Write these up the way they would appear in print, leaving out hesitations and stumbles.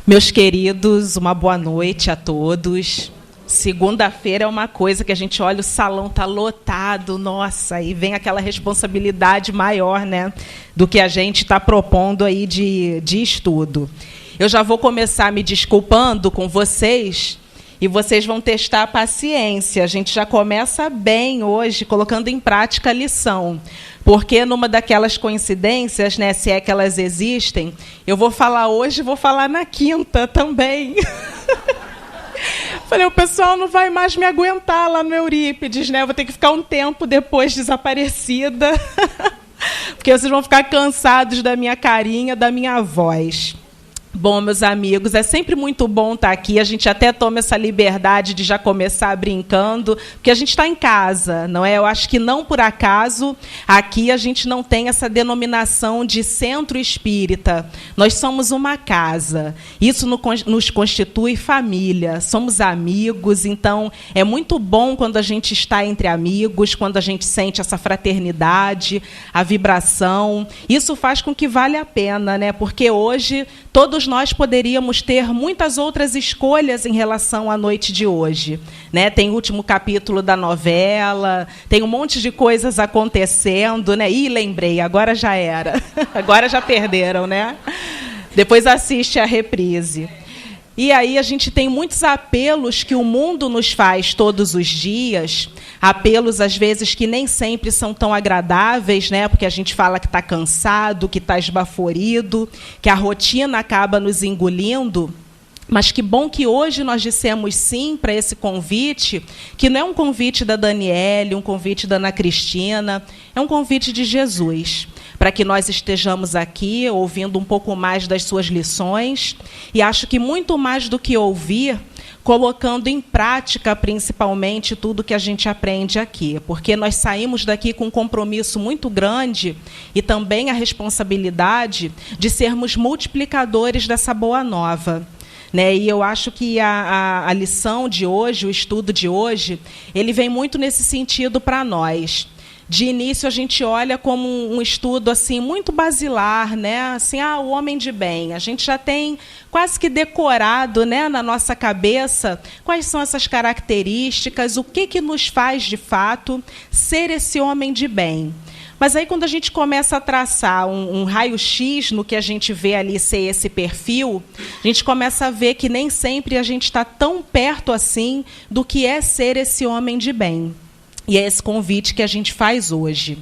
Meus queridos, uma boa noite a todos. Segunda-feira é uma coisa que a gente olha, o salão está lotado, nossa, e vem aquela responsabilidade maior, né, do que a gente está propondo aí de estudo. Eu já vou começar me desculpando com vocês, e vocês vão testar a paciência. A gente já começa bem hoje, colocando em prática a lição. Porque, numa daquelas coincidências, né, se é que elas existem, eu vou falar hoje e vou falar na quinta também. Falei, o pessoal não vai mais me aguentar lá no Eurípides, né? Eu vou ter que ficar um tempo depois desaparecida, porque vocês vão ficar cansados da minha carinha, da minha voz. Bom, meus amigos, é sempre muito bom estar aqui. A gente até toma essa liberdade de já começar brincando, porque a gente está em casa, não é? Eu acho que não por acaso aqui a gente não tem essa denominação de centro espírita. Nós somos uma casa. Isso nos constitui família. Somos amigos, então é muito bom quando a gente está entre amigos, quando a gente sente essa fraternidade, a vibração. Isso faz com que vale a pena, né? Porque hoje todos nós poderíamos ter muitas outras escolhas em relação à noite de hoje, né? Tem o último capítulo da novela, tem um monte de coisas acontecendo, né? Ih, lembrei, agora já era. Agora já perderam, né? Depois assiste a reprise. E aí a gente tem muitos apelos que o mundo nos faz todos os dias, apelos, às vezes, que nem sempre são tão agradáveis, né? Porque a gente fala que está cansado, que está esbaforido, que a rotina acaba nos engolindo. Mas que bom que hoje nós dissemos sim para esse convite, que não é um convite da Daniele, um convite da Ana Cristina, é um convite de Jesus, para que nós estejamos aqui ouvindo um pouco mais das suas lições, e acho que muito mais do que ouvir, colocando em prática, principalmente, tudo que a gente aprende aqui, porque nós saímos daqui com um compromisso muito grande e também a responsabilidade de sermos multiplicadores dessa boa nova. Né? E eu acho que a lição de hoje, o estudo de hoje, ele vem muito nesse sentido para nós. De início, a gente olha como um estudo assim, muito basilar, né? Assim, o homem de bem. A gente já tem quase que decorado, né, na nossa cabeça quais são essas características, o que nos faz, de fato, ser esse homem de bem. Mas aí, quando a gente começa a traçar um raio-x no que a gente vê ali ser esse perfil, a gente começa a ver que nem sempre a gente está tão perto assim do que é ser esse homem de bem. E é esse convite que a gente faz hoje.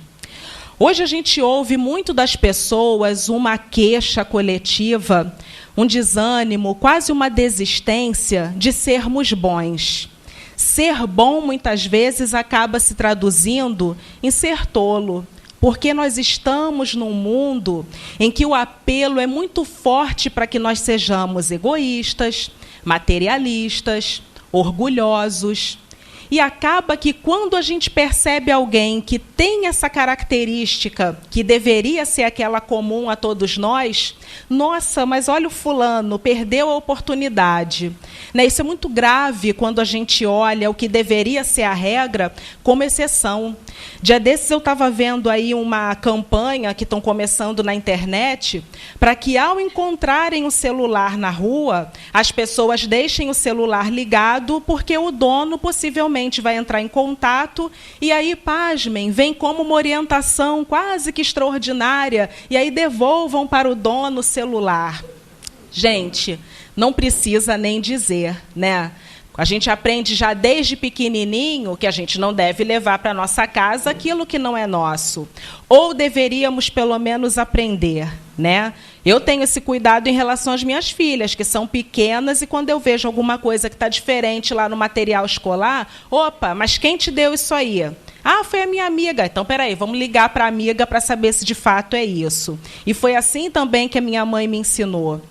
Hoje a gente ouve muito das pessoas uma queixa coletiva, um desânimo, quase uma desistência de sermos bons. Ser bom, muitas vezes, acaba se traduzindo em ser tolo, porque nós estamos num mundo em que o apelo é muito forte para que nós sejamos egoístas, materialistas, orgulhosos. E acaba que, quando a gente percebe alguém que tem essa característica, que deveria ser aquela comum a todos nós, nossa, mas olha o fulano, perdeu a oportunidade. Né? Isso é muito grave quando a gente olha o que deveria ser a regra como exceção. Dia desses eu estava vendo aí uma campanha que estão começando na internet para que, ao encontrarem o celular na rua, as pessoas deixem o celular ligado, porque o dono possivelmente vai entrar em contato e aí, pasmem, vem como uma orientação quase que extraordinária e aí devolvam para o dono o celular. Gente, não precisa nem dizer, né? A gente aprende já desde pequenininho que a gente não deve levar para a nossa casa aquilo que não é nosso. Ou deveríamos, pelo menos, aprender, né? Eu tenho esse cuidado em relação às minhas filhas, que são pequenas, e quando eu vejo alguma coisa que está diferente lá no material escolar, opa, mas quem te deu isso aí? Foi a minha amiga. Então, peraí, vamos ligar para a amiga para saber se de fato é isso. E foi assim também que a minha mãe me ensinou.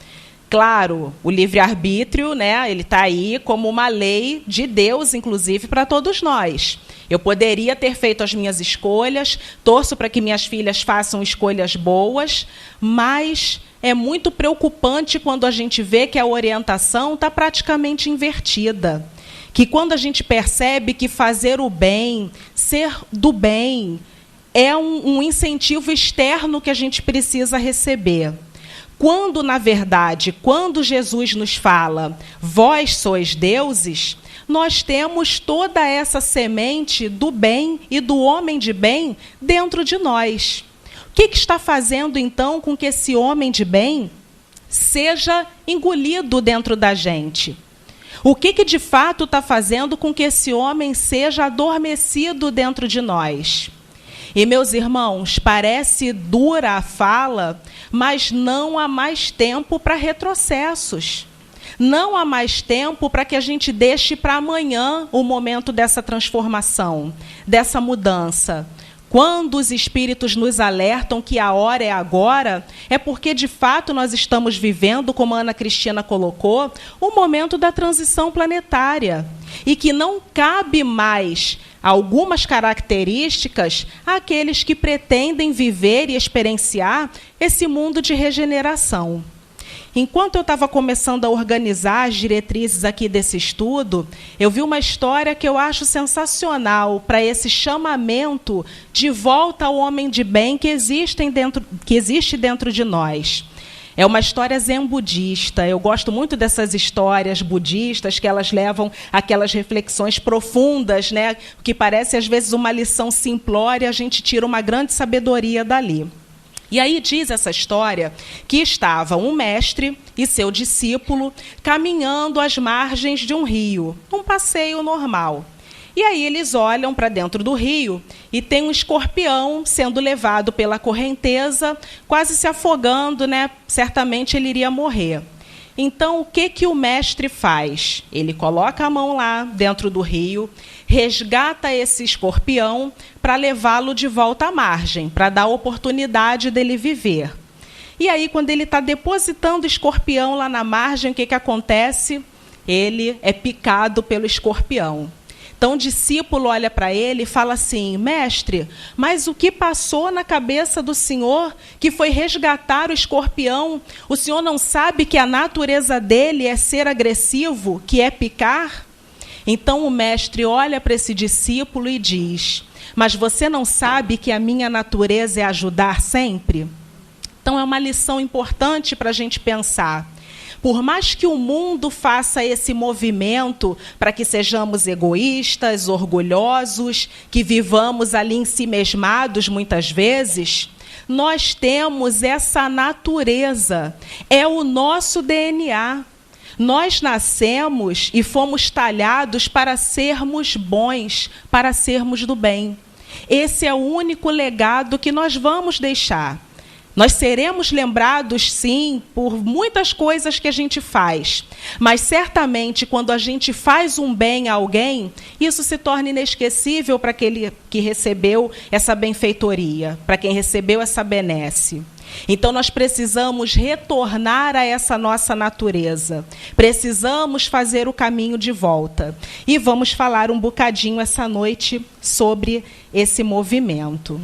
Claro, o livre-arbítrio, né, ele está aí como uma lei de Deus, inclusive, para todos nós. Eu poderia ter feito as minhas escolhas, torço para que minhas filhas façam escolhas boas, mas é muito preocupante quando a gente vê que a orientação está praticamente invertida. Que quando a gente percebe que fazer o bem, ser do bem, é um incentivo externo que a gente precisa receber. Quando, na verdade, quando Jesus nos fala, vós sois deuses, nós temos toda essa semente do bem e do homem de bem dentro de nós. O que está fazendo, então, com que esse homem de bem seja engolido dentro da gente? O que de fato está fazendo com que esse homem seja adormecido dentro de nós? E, meus irmãos, parece dura a fala, mas não há mais tempo para retrocessos. Não há mais tempo para que a gente deixe para amanhã o momento dessa transformação, dessa mudança. Quando os espíritos nos alertam que a hora é agora, é porque, de fato, nós estamos vivendo, como a Ana Cristina colocou, o momento da transição planetária. E que não cabe mais algumas características àqueles que pretendem viver e experienciar esse mundo de regeneração. Enquanto eu estava começando a organizar as diretrizes aqui desse estudo, eu vi uma história que eu acho sensacional para esse chamamento de volta ao homem de bem que existe dentro de nós. É uma história zen-budista. Eu gosto muito dessas histórias budistas, que elas levam aquelas reflexões profundas, né? Que parece, às vezes, uma lição simplória, a gente tira uma grande sabedoria dali. E aí diz essa história que estava um mestre e seu discípulo caminhando às margens de um rio, num passeio normal. E aí eles olham para dentro do rio e tem um escorpião sendo levado pela correnteza, quase se afogando, né? Certamente ele iria morrer. Então, o que o mestre faz? Ele coloca a mão lá dentro do rio, resgata esse escorpião para levá-lo de volta à margem, para dar a oportunidade dele viver. E aí, quando ele está depositando o escorpião lá na margem, o que acontece? Ele é picado pelo escorpião. Então, o discípulo olha para ele e fala assim: mestre, mas o que passou na cabeça do senhor que foi resgatar o escorpião? O senhor não sabe que a natureza dele é ser agressivo, que é picar? Então, o mestre olha para esse discípulo e diz: mas você não sabe que a minha natureza é ajudar sempre? Então, é uma lição importante para a gente pensar. Por mais que o mundo faça esse movimento para que sejamos egoístas, orgulhosos, que vivamos ali ensimesmados muitas vezes, nós temos essa natureza, é o nosso DNA. Nós nascemos e fomos talhados para sermos bons, para sermos do bem. Esse é o único legado que nós vamos deixar. Nós seremos lembrados, sim, por muitas coisas que a gente faz. Mas, certamente, quando a gente faz um bem a alguém, isso se torna inesquecível para aquele que recebeu essa benfeitoria, para quem recebeu essa benesse. Então, nós precisamos retornar a essa nossa natureza. Precisamos fazer o caminho de volta. E vamos falar um bocadinho essa noite sobre esse movimento.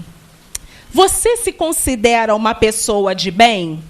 Você se considera uma pessoa de bem?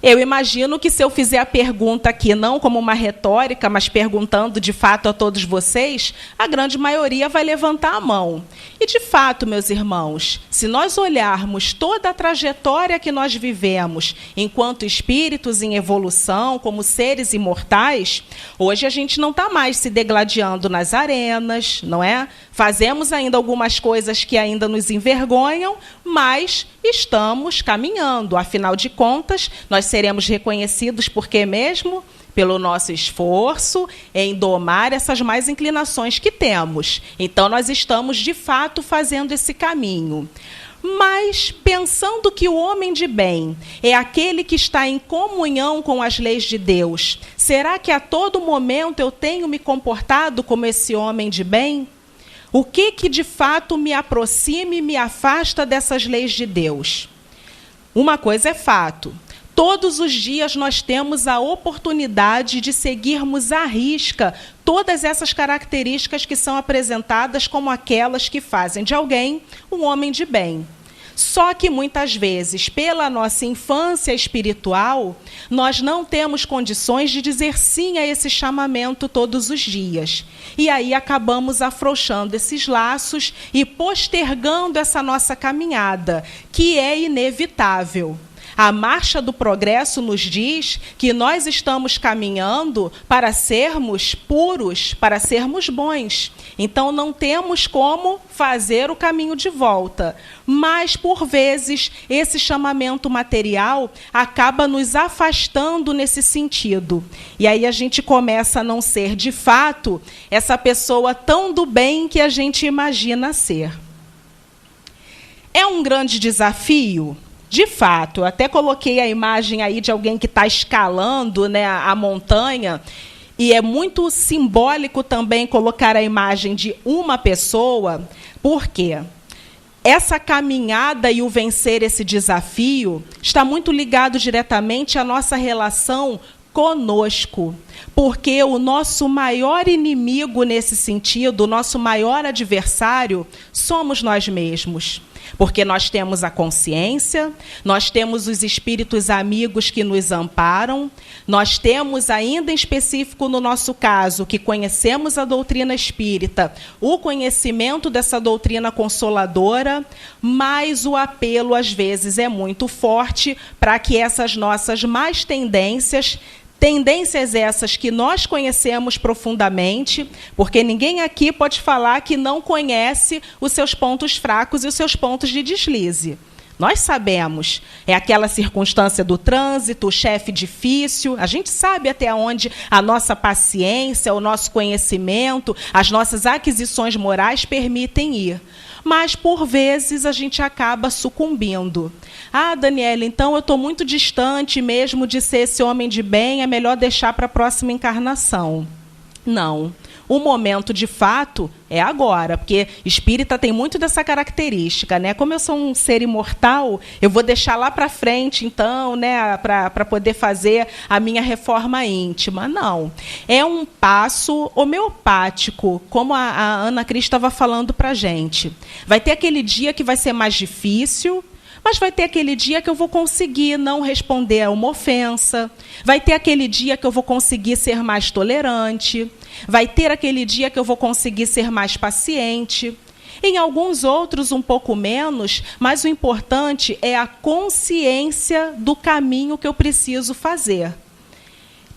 Eu imagino que, se eu fizer a pergunta aqui, não como uma retórica, mas perguntando de fato a todos vocês, a grande maioria vai levantar a mão. E, de fato, meus irmãos, se nós olharmos toda a trajetória que nós vivemos enquanto espíritos em evolução, como seres imortais, hoje a gente não está mais se degladiando nas arenas, não é? Fazemos ainda algumas coisas que ainda nos envergonham, mas estamos caminhando. Afinal de contas, nós seremos reconhecidos por quê mesmo? Pelo nosso esforço em domar essas más inclinações que temos. Então, nós estamos, de fato, fazendo esse caminho. Mas, pensando que o homem de bem é aquele que está em comunhão com as leis de Deus, será que a todo momento eu tenho me comportado como esse homem de bem? O que de fato me aproxima e me afasta dessas leis de Deus? Uma coisa é fato. Todos os dias nós temos a oportunidade de seguirmos à risca todas essas características que são apresentadas como aquelas que fazem de alguém um homem de bem. Só que, muitas vezes, pela nossa infância espiritual, nós não temos condições de dizer sim a esse chamamento todos os dias. E aí acabamos afrouxando esses laços e postergando essa nossa caminhada, que é inevitável. A marcha do progresso nos diz que nós estamos caminhando para sermos puros, para sermos bons. Então, não temos como fazer o caminho de volta. Mas, por vezes, esse chamamento material acaba nos afastando nesse sentido. E aí a gente começa a não ser, de fato, essa pessoa tão do bem que a gente imagina ser. É um grande desafio? De fato, eu até coloquei a imagem aí de alguém que está escalando, né, a montanha, e é muito simbólico também colocar a imagem de uma pessoa, porque essa caminhada e o vencer esse desafio está muito ligado diretamente à nossa relação conosco, porque o nosso maior inimigo nesse sentido, o nosso maior adversário, somos nós mesmos. Porque nós temos a consciência, nós temos os espíritos amigos que nos amparam, nós temos, ainda em específico no nosso caso, que conhecemos a doutrina espírita, o conhecimento dessa doutrina consoladora, mas o apelo, às vezes, é muito forte para que essas nossas más tendências essas que nós conhecemos profundamente, porque ninguém aqui pode falar que não conhece os seus pontos fracos e os seus pontos de deslize. Nós sabemos, é aquela circunstância do trânsito, o chefe difícil, a gente sabe até onde a nossa paciência, o nosso conhecimento, as nossas aquisições morais permitem ir. Mas, por vezes, a gente acaba sucumbindo. Ah, Daniela, então eu estou muito distante mesmo de ser esse homem de bem, é melhor deixar para a próxima encarnação. Não. O momento, de fato, é agora, porque espírita tem muito dessa característica, né? Como eu sou um ser imortal, eu vou deixar lá para frente, então, né, para poder fazer a minha reforma íntima. Não. É um passo homeopático, como a Ana Cris estava falando para a gente. Vai ter aquele dia que vai ser mais difícil, mas vai ter aquele dia que eu vou conseguir não responder a uma ofensa, vai ter aquele dia que eu vou conseguir ser mais tolerante, vai ter aquele dia que eu vou conseguir ser mais paciente. Em alguns outros, um pouco menos, mas o importante é a consciência do caminho que eu preciso fazer.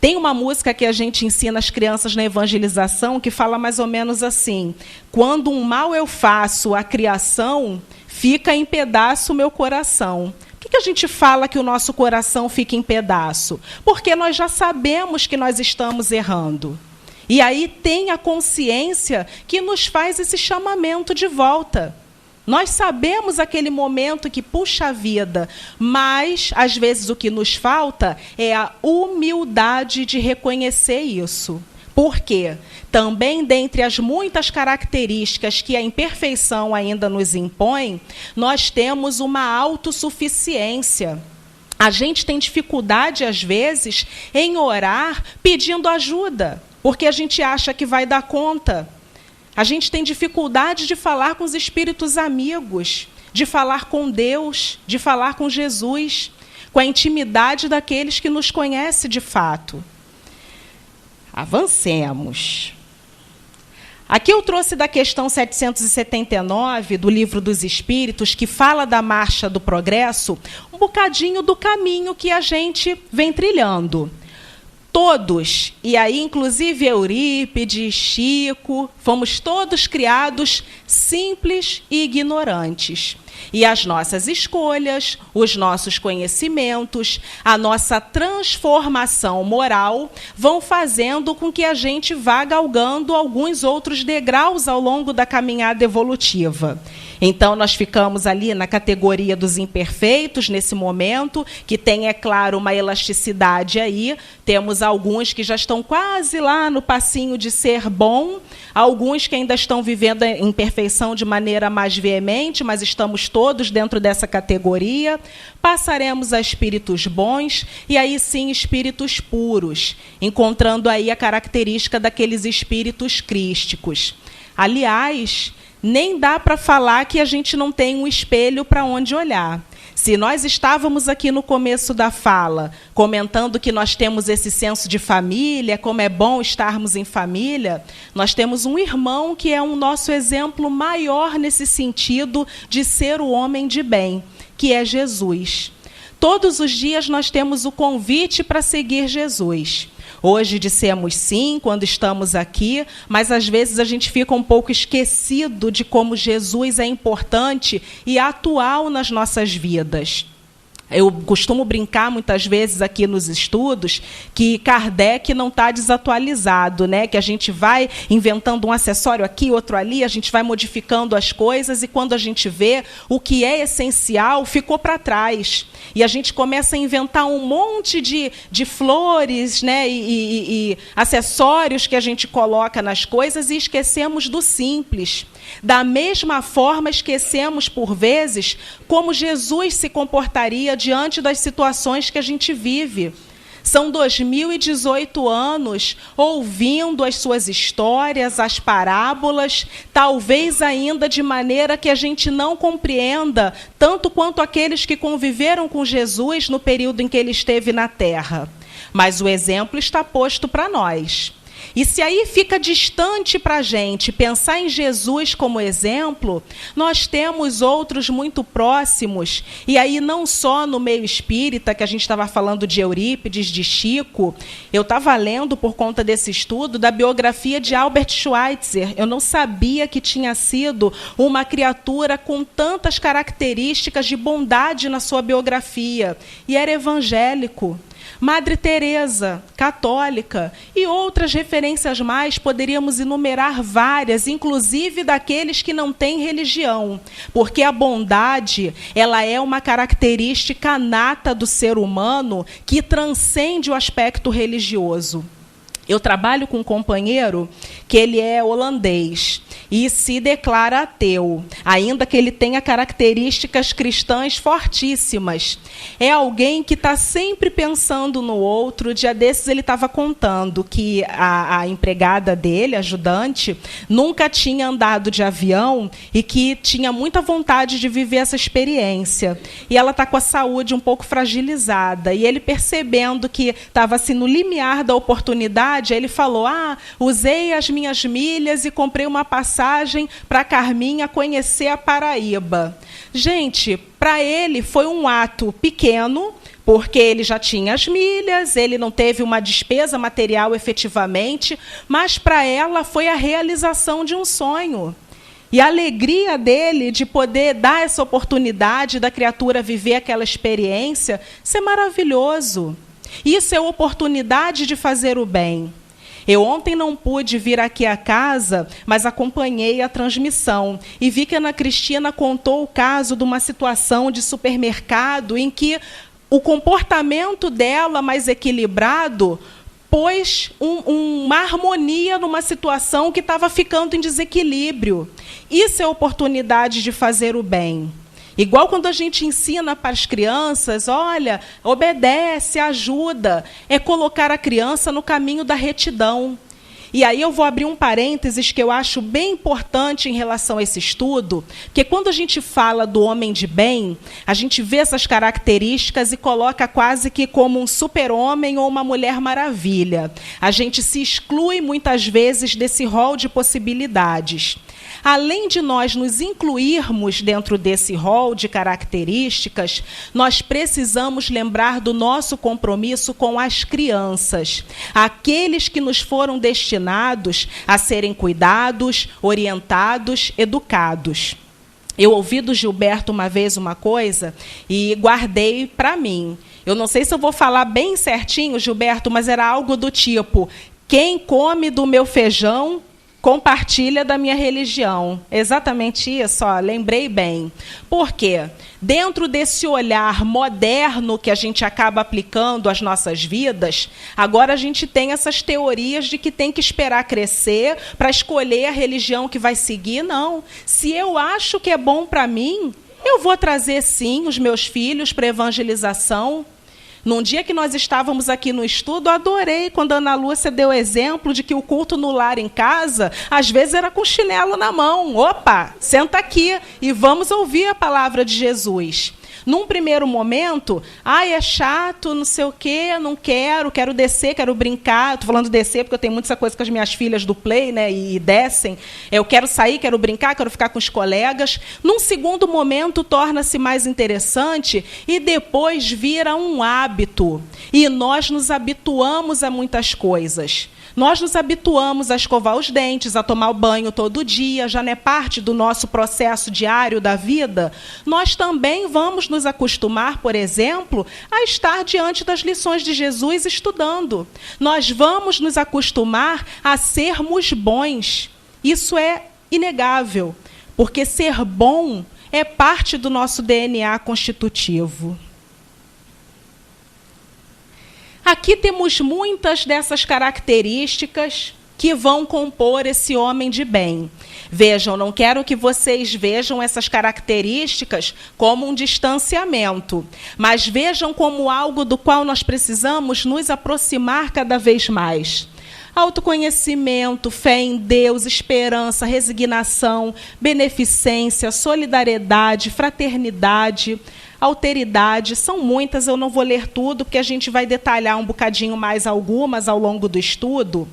Tem uma música que a gente ensina as crianças na evangelização que fala mais ou menos assim: quando um mal eu faço à criação, fica em pedaço o meu coração. Por que a gente fala que o nosso coração fica em pedaço? Porque nós já sabemos que nós estamos errando. E aí tem a consciência que nos faz esse chamamento de volta. Nós sabemos aquele momento que puxa a vida, mas, às vezes, o que nos falta é a humildade de reconhecer isso. Por quê? Também, dentre as muitas características que a imperfeição ainda nos impõe, nós temos uma autossuficiência. A gente tem dificuldade, às vezes, em orar pedindo ajuda, porque a gente acha que vai dar conta. A gente tem dificuldade de falar com os espíritos amigos, de falar com Deus, de falar com Jesus, com a intimidade daqueles que nos conhecem de fato. Avancemos. Aqui eu trouxe da questão 779 do Livro dos Espíritos, que fala da marcha do progresso, um bocadinho do caminho que a gente vem trilhando. Todos, e aí inclusive Eurípides, Chico, fomos todos criados simples e ignorantes. E as nossas escolhas, os nossos conhecimentos, a nossa transformação moral vão fazendo com que a gente vá galgando alguns outros degraus ao longo da caminhada evolutiva. Então, nós ficamos ali na categoria dos imperfeitos, nesse momento, que tem, é claro, uma elasticidade aí. Temos alguns que já estão quase lá no passinho de ser bom, alguns que ainda estão vivendo a imperfeição de maneira mais veemente, mas estamos todos dentro dessa categoria. Passaremos a espíritos bons e, aí sim, espíritos puros, encontrando aí a característica daqueles espíritos crísticos. Aliás, nem dá para falar que a gente não tem um espelho para onde olhar. Se nós estávamos aqui no começo da fala, comentando que nós temos esse senso de família, como é bom estarmos em família, nós temos um irmão que é um nosso exemplo maior nesse sentido de ser o homem de bem, que é Jesus. Todos os dias nós temos o convite para seguir Jesus. Hoje dissemos sim quando estamos aqui, mas às vezes a gente fica um pouco esquecido de como Jesus é importante e atual nas nossas vidas. Eu costumo brincar muitas vezes aqui nos estudos que Kardec não está desatualizado, né? Que a gente vai inventando um acessório aqui, outro ali, a gente vai modificando as coisas e quando a gente vê o que é essencial ficou para trás. E a gente começa a inventar um monte de flores, né? E acessórios que a gente coloca nas coisas e esquecemos do simples. Da mesma forma, esquecemos, por vezes, como Jesus se comportaria diante das situações que a gente vive. São 2018 anos ouvindo as suas histórias, as parábolas, talvez ainda de maneira que a gente não compreenda, tanto quanto aqueles que conviveram com Jesus no período em que ele esteve na Terra. Mas o exemplo está posto para nós. E se aí fica distante para a gente pensar em Jesus como exemplo, nós temos outros muito próximos, e aí não só no meio espírita, que a gente estava falando de Eurípides, de Chico, eu estava lendo, por conta desse estudo, da biografia de Albert Schweitzer. Eu não sabia que tinha sido uma criatura com tantas características de bondade na sua biografia, e era evangélico. Madre Teresa, católica, e outras referências mais, poderíamos enumerar várias, inclusive daqueles que não têm religião, porque a bondade, ela é uma característica nata do ser humano que transcende o aspecto religioso. Eu trabalho com um companheiro que ele é holandês e se declara ateu, ainda que ele tenha características cristãs fortíssimas. É alguém que está sempre pensando no outro. Dia desses ele estava contando que a empregada dele, ajudante, nunca tinha andado de avião e que tinha muita vontade de viver essa experiência. E ela está com a saúde um pouco fragilizada. E ele, percebendo que estava assim, no limiar da oportunidade, ele falou, usei as minhas milhas e comprei uma passagem para Carminha conhecer a Paraíba. Gente, para ele foi um ato pequeno, porque ele já tinha as milhas, ele não teve uma despesa material efetivamente, mas para ela foi a realização de um sonho. E a alegria dele de poder dar essa oportunidade da criatura viver aquela experiência, isso é maravilhoso. Isso é oportunidade de fazer o bem. Eu ontem não pude vir aqui à casa, mas acompanhei a transmissão e vi que a Ana Cristina contou o caso de uma situação de supermercado em que o comportamento dela mais equilibrado pôs uma harmonia numa situação que estava ficando em desequilíbrio. Isso é oportunidade de fazer o bem. Igual quando a gente ensina para as crianças, olha, obedece, ajuda, é colocar a criança no caminho da retidão. E aí eu vou abrir um parênteses que eu acho bem importante em relação a esse estudo, porque quando a gente fala do homem de bem, a gente vê essas características e coloca quase que como um super-homem ou uma mulher maravilha. A gente se exclui muitas vezes desse rol de possibilidades. Além de nós nos incluirmos dentro desse rol de características, nós precisamos lembrar do nosso compromisso com as crianças, aqueles que nos foram destinados a serem cuidados, orientados, educados. Eu ouvi do Gilberto uma vez uma coisa e guardei para mim. Eu não sei se eu vou falar bem certinho, Gilberto, mas era algo do tipo, quem come do meu feijão compartilha da minha religião. Exatamente isso, lembrei bem. Por quê? Dentro desse olhar moderno que a gente acaba aplicando às nossas vidas, agora a gente tem essas teorias de que tem que esperar crescer para escolher a religião que vai seguir. Não. Se eu acho que é bom para mim, eu vou trazer, sim, os meus filhos para evangelização. Num dia que nós estávamos aqui no estudo, adorei quando a Ana Lúcia deu exemplo de que o culto no lar em casa, às vezes era com chinelo na mão. Opa, senta aqui e vamos ouvir a palavra de Jesus. Num primeiro momento, é chato, não sei o quê, não quero descer, quero brincar. Estou falando descer porque eu tenho muita coisa com as minhas filhas do Play, né, e descem. Eu quero sair, quero brincar, quero ficar com os colegas. Num segundo momento, torna-se mais interessante e depois vira um hábito. E nós nos habituamos a muitas coisas. Nós nos habituamos a escovar os dentes, a tomar o banho todo dia, já não é parte do nosso processo diário da vida. Nós também vamos nos acostumar, por exemplo, a estar diante das lições de Jesus estudando. Nós vamos nos acostumar a sermos bons. Isso é inegável, porque ser bom é parte do nosso DNA constitutivo. Aqui temos muitas dessas características que vão compor esse homem de bem. Vejam, não quero que vocês vejam essas características como um distanciamento, mas vejam como algo do qual nós precisamos nos aproximar cada vez mais. Autoconhecimento, fé em Deus, esperança, resignação, beneficência, solidariedade, fraternidade, alteridade, são muitas, eu não vou ler tudo, porque a gente vai detalhar um bocadinho mais algumas ao longo do estudo.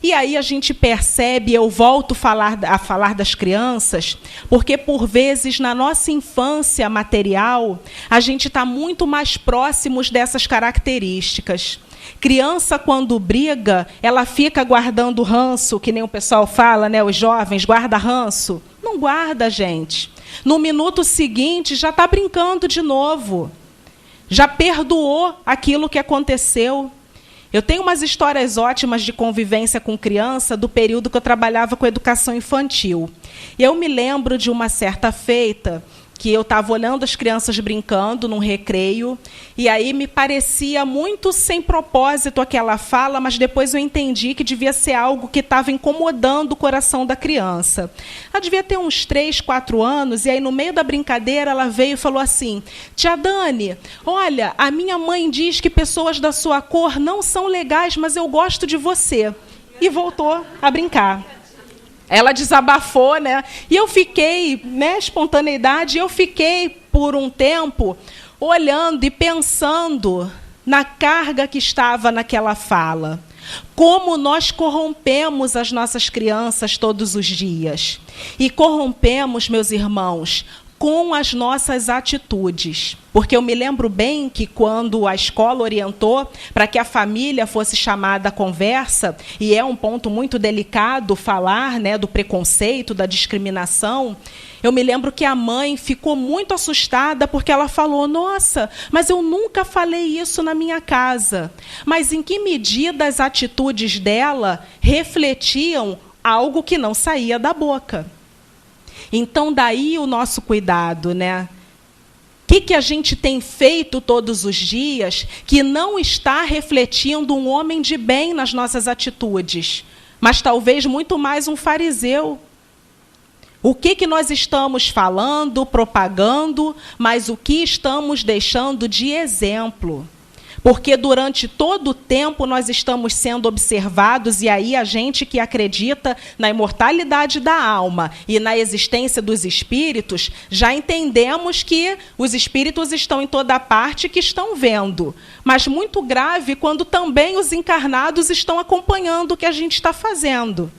E aí a gente percebe, eu volto a falar das crianças, porque, por vezes, na nossa infância material, a gente está muito mais próximos dessas características. Criança, quando briga, ela fica guardando ranço, que nem o pessoal fala, né, os jovens, guarda ranço. Não guarda, gente. No minuto seguinte, já está brincando de novo. Já perdoou aquilo que aconteceu. Eu tenho umas histórias ótimas de convivência com criança do período que eu trabalhava com educação infantil. E eu me lembro de uma certa feita que eu estava olhando as crianças brincando num recreio, e aí me parecia muito sem propósito aquela fala, mas depois eu entendi que devia ser algo que estava incomodando o coração da criança. Ela devia ter uns 3, 4 anos, e aí no meio da brincadeira ela veio e falou assim: tia Dani, olha, a minha mãe diz que pessoas da sua cor não são legais, mas eu gosto de você. E voltou a brincar. Ela desabafou, né? E eu fiquei, né, espontaneidade, eu fiquei por um tempo olhando e pensando na carga que estava naquela fala. Como nós corrompemos as nossas crianças todos os dias. E corrompemos, meus irmãos, com as nossas atitudes. Porque eu me lembro bem que quando a escola orientou para que a família fosse chamada à conversa, e é um ponto muito delicado falar, né, do preconceito, da discriminação, eu me lembro que a mãe ficou muito assustada porque ela falou: nossa, mas eu nunca falei isso na minha casa. Mas em que medida as atitudes dela refletiam algo que não saía da boca? Então, daí o nosso cuidado, né? O que a gente tem feito todos os dias que não está refletindo um homem de bem nas nossas atitudes, mas talvez muito mais um fariseu? O que nós estamos falando, propagando, mas o que estamos deixando de exemplo? Porque durante todo o tempo nós estamos sendo observados, e aí a gente que acredita na imortalidade da alma e na existência dos espíritos, já entendemos que os espíritos estão em toda parte, que estão vendo. Mas muito grave quando também os encarnados estão acompanhando o que a gente está fazendo.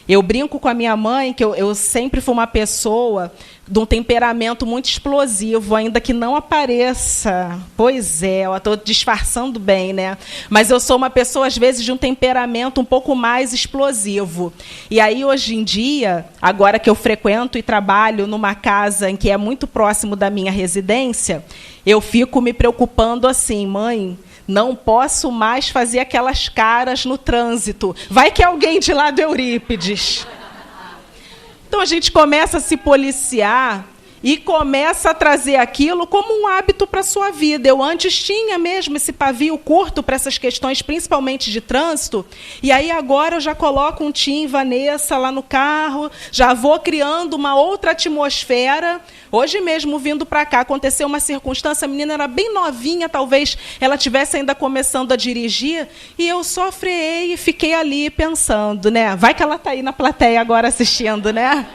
Eu brinco com a minha mãe que eu sempre fui uma pessoa de um temperamento muito explosivo, ainda que não apareça. Pois é, eu estou disfarçando bem, né? Mas eu sou uma pessoa, às vezes, de um temperamento um pouco mais explosivo. E aí, hoje em dia, agora que eu frequento e trabalho numa casa em que é muito próximo da minha residência, eu fico me preocupando assim: mãe, não posso mais fazer aquelas caras no trânsito. Vai que é alguém de lá do Eurípides. Então, a gente começa a se policiar e começa a trazer aquilo como um hábito para a sua vida. Eu antes tinha mesmo esse pavio curto para essas questões, principalmente de trânsito, e aí agora eu já coloco um Tim Vanessa lá no carro, já vou criando uma outra atmosfera. Hoje mesmo, vindo para cá, aconteceu uma circunstância, a menina era bem novinha, talvez ela estivesse ainda começando a dirigir, e eu só freiei e fiquei ali pensando, né? Vai que ela está aí na plateia agora assistindo, né?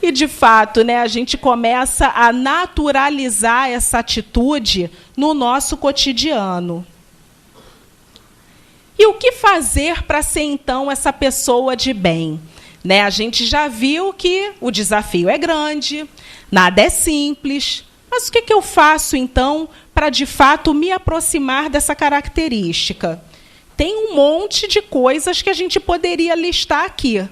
E, de fato, né, a gente começa a naturalizar essa atitude no nosso cotidiano. E o que fazer para ser, então, essa pessoa de bem? Né, a gente já viu que o desafio é grande, nada é simples. Mas o que eu faço, então, para, de fato, me aproximar dessa característica? Tem um monte de coisas que a gente poderia listar aqui.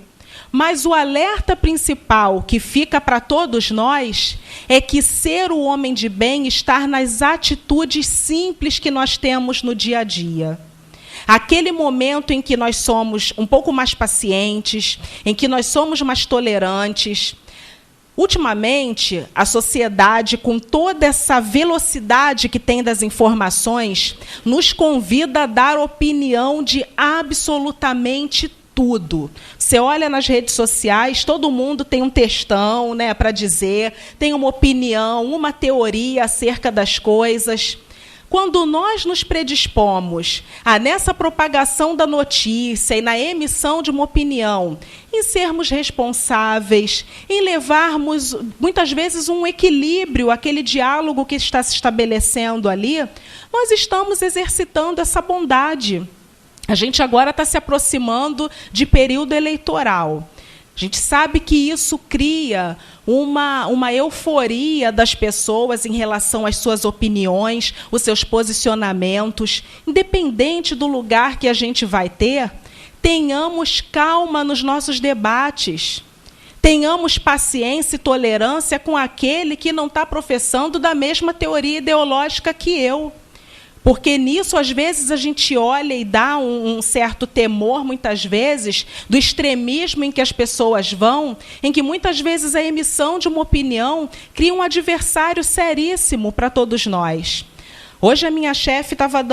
Mas o alerta principal que fica para todos nós é que ser o homem de bem está nas atitudes simples que nós temos no dia a dia. Aquele momento em que nós somos um pouco mais pacientes, em que nós somos mais tolerantes. Ultimamente, a sociedade, com toda essa velocidade que tem das informações, nos convida a dar opinião de absolutamente tudo. Você olha nas redes sociais, todo mundo tem um textão, né, para dizer, tem uma opinião, uma teoria acerca das coisas. Quando nós nos predispomos a, nessa propagação da notícia e na emissão de uma opinião, em sermos responsáveis, em levarmos, muitas vezes, um equilíbrio àquele diálogo que está se estabelecendo ali, nós estamos exercitando essa bondade. A gente agora está se aproximando de período eleitoral. A gente sabe que isso cria uma euforia das pessoas em relação às suas opiniões, os seus posicionamentos. Independente do lugar que a gente vai ter, tenhamos calma nos nossos debates. Tenhamos paciência e tolerância com aquele que não está professando da mesma teoria ideológica que eu. Porque nisso, às vezes, a gente olha e dá um certo temor, muitas vezes, do extremismo em que as pessoas vão, em que, muitas vezes, a emissão de uma opinião cria um adversário seríssimo para todos nós. Hoje, a minha chefe estava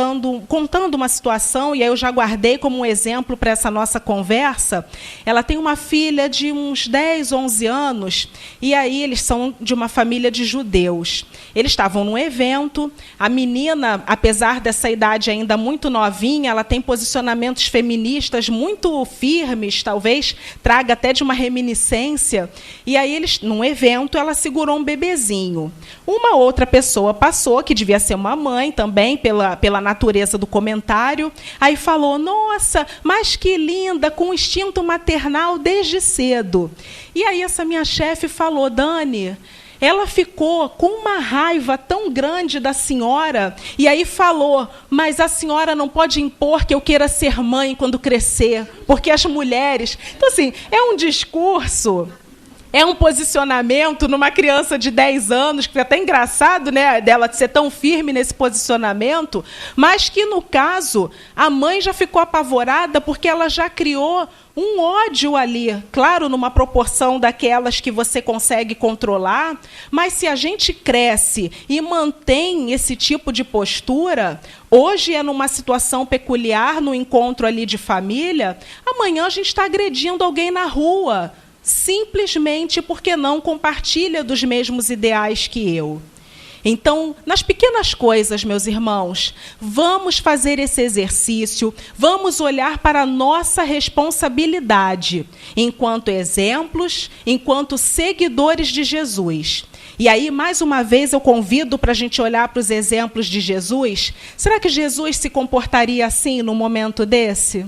contando uma situação, e aí eu já guardei como um exemplo para essa nossa conversa. Ela tem uma filha de uns 10, 11 anos, e aí eles são de uma família de judeus. Eles estavam num evento, a menina, apesar dessa idade ainda muito novinha, ela tem posicionamentos feministas muito firmes, talvez traga até de uma reminiscência, e aí eles, num evento, ela segurou um bebezinho. Uma outra pessoa passou, que devia ser uma mãe também, pela natureza do comentário, aí falou, nossa, mas que linda, com instinto maternal desde cedo. E aí essa minha chefe falou, Dani, ela ficou com uma raiva tão grande da senhora, e aí falou, mas a senhora não pode impor que eu queira ser mãe quando crescer, porque as mulheres... Então, assim, é um discurso... É um posicionamento numa criança de 10 anos, que é até engraçado, né, dela ser tão firme nesse posicionamento, mas que, no caso, a mãe já ficou apavorada porque ela já criou um ódio ali, claro, numa proporção daquelas que você consegue controlar, mas se a gente cresce e mantém esse tipo de postura, hoje é numa situação peculiar, no encontro ali de família, amanhã a gente está agredindo alguém na rua, simplesmente porque não compartilha dos mesmos ideais que eu. Então, nas pequenas coisas, meus irmãos, vamos fazer esse exercício, vamos olhar para a nossa responsabilidade, enquanto exemplos, enquanto seguidores de Jesus. E aí, mais uma vez, eu convido para a gente olhar para os exemplos de Jesus. Será que Jesus se comportaria assim num momento desse?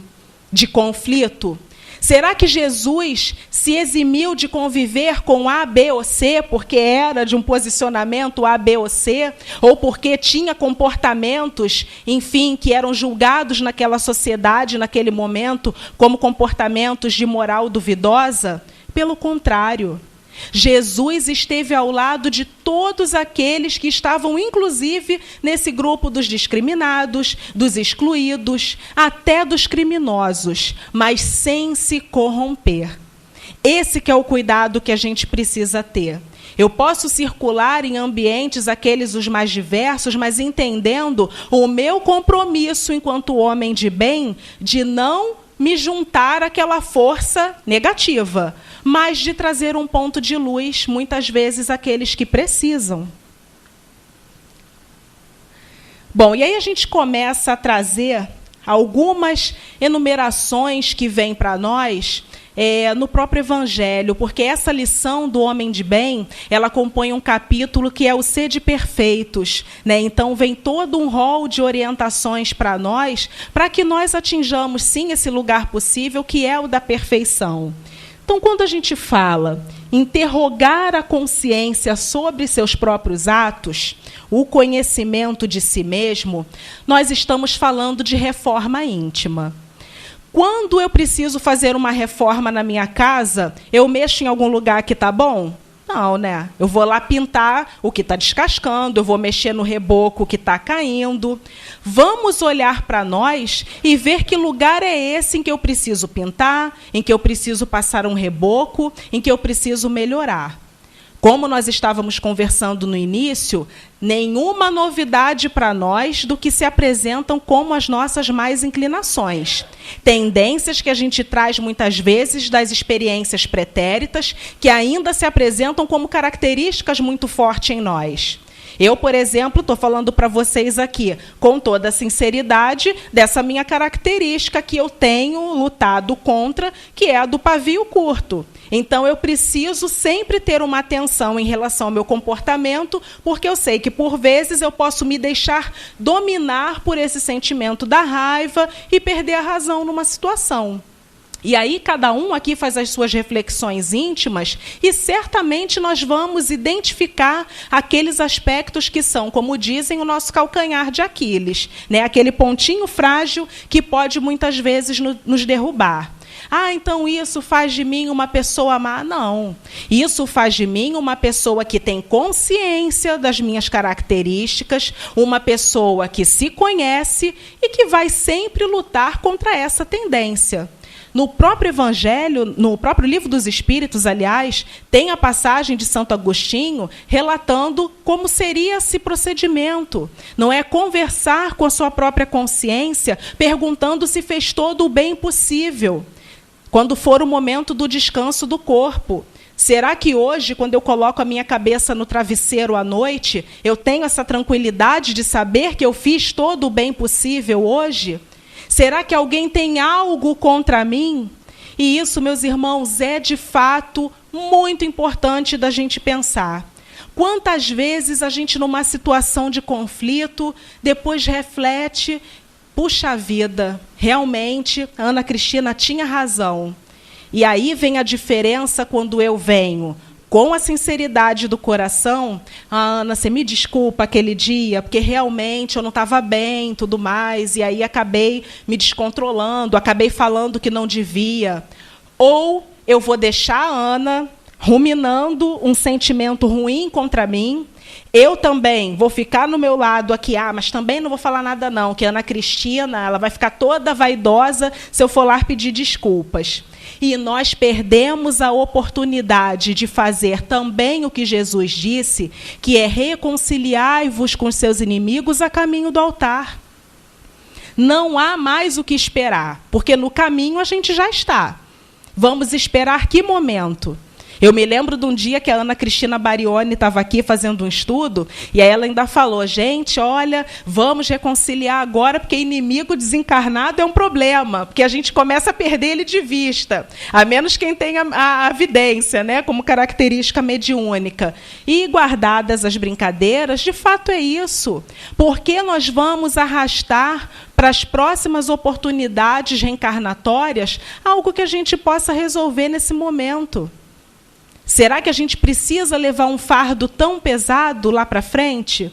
De conflito? Será que Jesus se eximiu de conviver com A, B ou C, porque era de um posicionamento A, B ou C, ou porque tinha comportamentos, enfim, que eram julgados naquela sociedade, naquele momento, como comportamentos de moral duvidosa? Pelo contrário. Jesus esteve ao lado de todos aqueles que estavam, inclusive, nesse grupo dos discriminados, dos excluídos, até dos criminosos, mas sem se corromper. Esse que é o cuidado que a gente precisa ter. Eu posso circular em ambientes, aqueles os mais diversos, mas entendendo o meu compromisso enquanto homem de bem, de não me juntar àquela força negativa, mas de trazer um ponto de luz, muitas vezes, àqueles que precisam. Bom, e aí a gente começa a trazer algumas enumerações que vêm para nós no próprio Evangelho, porque essa lição do homem de bem, ela compõe um capítulo que é o Sede Perfeitos, né? Então, vem todo um rol de orientações para nós, para que nós atinjamos, sim, esse lugar possível, que é o da perfeição. Então, quando a gente fala interrogar a consciência sobre seus próprios atos, o conhecimento de si mesmo, nós estamos falando de reforma íntima. Quando eu preciso fazer uma reforma na minha casa, eu mexo em algum lugar que está bom? Não, né? Eu vou lá pintar o que está descascando, eu vou mexer no reboco que está caindo. Vamos olhar para nós e ver que lugar é esse em que eu preciso pintar, em que eu preciso passar um reboco, em que eu preciso melhorar. Como nós estávamos conversando no início, nenhuma novidade para nós do que se apresentam como as nossas mais inclinações. Tendências que a gente traz muitas vezes das experiências pretéritas, que ainda se apresentam como características muito fortes em nós. Eu, por exemplo, estou falando para vocês aqui, com toda a sinceridade, dessa minha característica que eu tenho lutado contra, que é a do pavio curto. Então, eu preciso sempre ter uma atenção em relação ao meu comportamento, porque eu sei que, por vezes, eu posso me deixar dominar por esse sentimento da raiva e perder a razão numa situação. E aí, cada um aqui faz as suas reflexões íntimas e, certamente, nós vamos identificar aqueles aspectos que são, como dizem, o nosso calcanhar de Aquiles, né? Aquele pontinho frágil que pode, muitas vezes, nos derrubar. Ah, então isso faz de mim uma pessoa má? Não. Isso faz de mim uma pessoa que tem consciência das minhas características, uma pessoa que se conhece e que vai sempre lutar contra essa tendência. No próprio Evangelho, no próprio Livro dos Espíritos, aliás, tem a passagem de Santo Agostinho relatando como seria esse procedimento. Não é conversar com a sua própria consciência, perguntando se fez todo o bem possível, quando for o momento do descanso do corpo. Será que hoje, quando eu coloco a minha cabeça no travesseiro à noite, eu tenho essa tranquilidade de saber que eu fiz todo o bem possível hoje? Será que alguém tem algo contra mim? E isso, meus irmãos, é de fato muito importante da gente pensar. Quantas vezes a gente, numa situação de conflito, depois reflete, puxa vida, realmente, a Ana Cristina tinha razão. E aí vem a diferença quando eu venho com a sinceridade do coração. Ah, Ana, você me desculpa aquele dia, porque realmente eu não estava bem e tudo mais, e aí acabei me descontrolando, acabei falando que não devia. Ou eu vou deixar a Ana ruminando um sentimento ruim contra mim. Eu também vou ficar no meu lado aqui, mas também não vou falar nada não, que a Ana Cristina, ela vai ficar toda vaidosa se eu for lá pedir desculpas. E nós perdemos a oportunidade de fazer também o que Jesus disse, que é reconciliai-vos com os seus inimigos a caminho do altar. Não há mais o que esperar, porque no caminho a gente já está. Vamos esperar que momento? Eu me lembro de um dia que a Ana Cristina Barioni estava aqui fazendo um estudo, e aí ela ainda falou, gente, olha, vamos reconciliar agora, porque inimigo desencarnado é um problema, porque a gente começa a perder ele de vista, a menos quem tenha a vidência, né, como característica mediúnica. E, guardadas as brincadeiras, de fato é isso. Porque nós vamos arrastar para as próximas oportunidades reencarnatórias algo que a gente possa resolver nesse momento? Será que a gente precisa levar um fardo tão pesado lá para frente?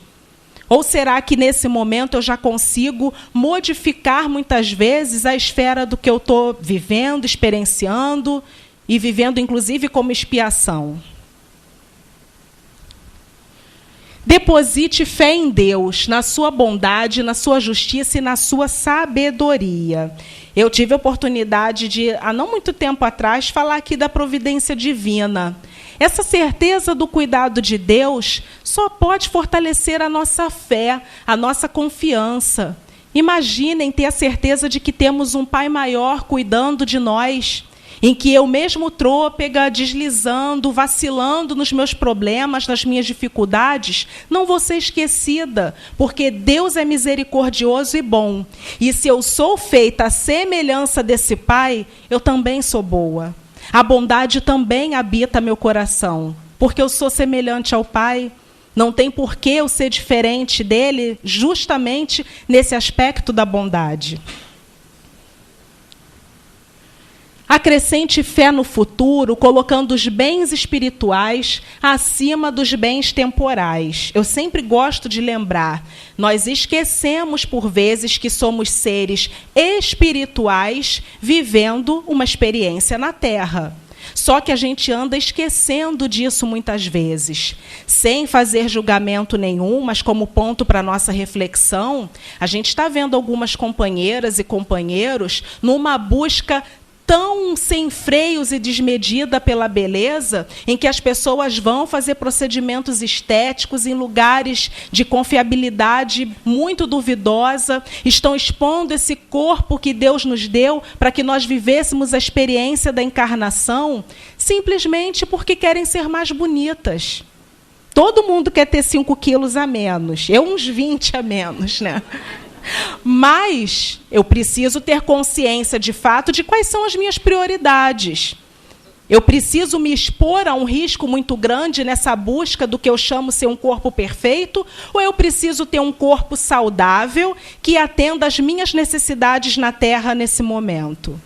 Ou será que, nesse momento, eu já consigo modificar, muitas vezes, a esfera do que eu estou vivendo, experienciando, e vivendo, inclusive, como expiação? Deposite fé em Deus, na sua bondade, na sua justiça e na sua sabedoria. Eu tive a oportunidade de, há não muito tempo atrás, falar aqui da providência divina. Essa certeza do cuidado de Deus só pode fortalecer a nossa fé, a nossa confiança. Imaginem ter a certeza de que temos um Pai maior cuidando de nós, em que eu mesmo trôpega, deslizando, vacilando nos meus problemas, nas minhas dificuldades, não vou ser esquecida, porque Deus é misericordioso e bom. E se eu sou feita à semelhança desse Pai, eu também sou boa. A bondade também habita meu coração, porque eu sou semelhante ao Pai. Não tem por que eu ser diferente dele, justamente nesse aspecto da bondade. Acrescente fé no futuro, colocando os bens espirituais acima dos bens temporais. Eu sempre gosto de lembrar, nós esquecemos por vezes que somos seres espirituais vivendo uma experiência na Terra. Só que a gente anda esquecendo disso muitas vezes. Sem fazer julgamento nenhum, mas como ponto para a nossa reflexão, a gente está vendo algumas companheiras e companheiros numa busca tão sem freios e desmedida pela beleza, em que as pessoas vão fazer procedimentos estéticos em lugares de confiabilidade muito duvidosa, estão expondo esse corpo que Deus nos deu para que nós vivêssemos a experiência da encarnação, simplesmente porque querem ser mais bonitas. Todo mundo quer ter 5 quilos a menos, eu uns 20 a menos, né? Mas eu preciso ter consciência, de fato, de quais são as minhas prioridades. Eu preciso me expor a um risco muito grande nessa busca do que eu chamo ser um corpo perfeito, ou eu preciso ter um corpo saudável que atenda às minhas necessidades na Terra nesse momento?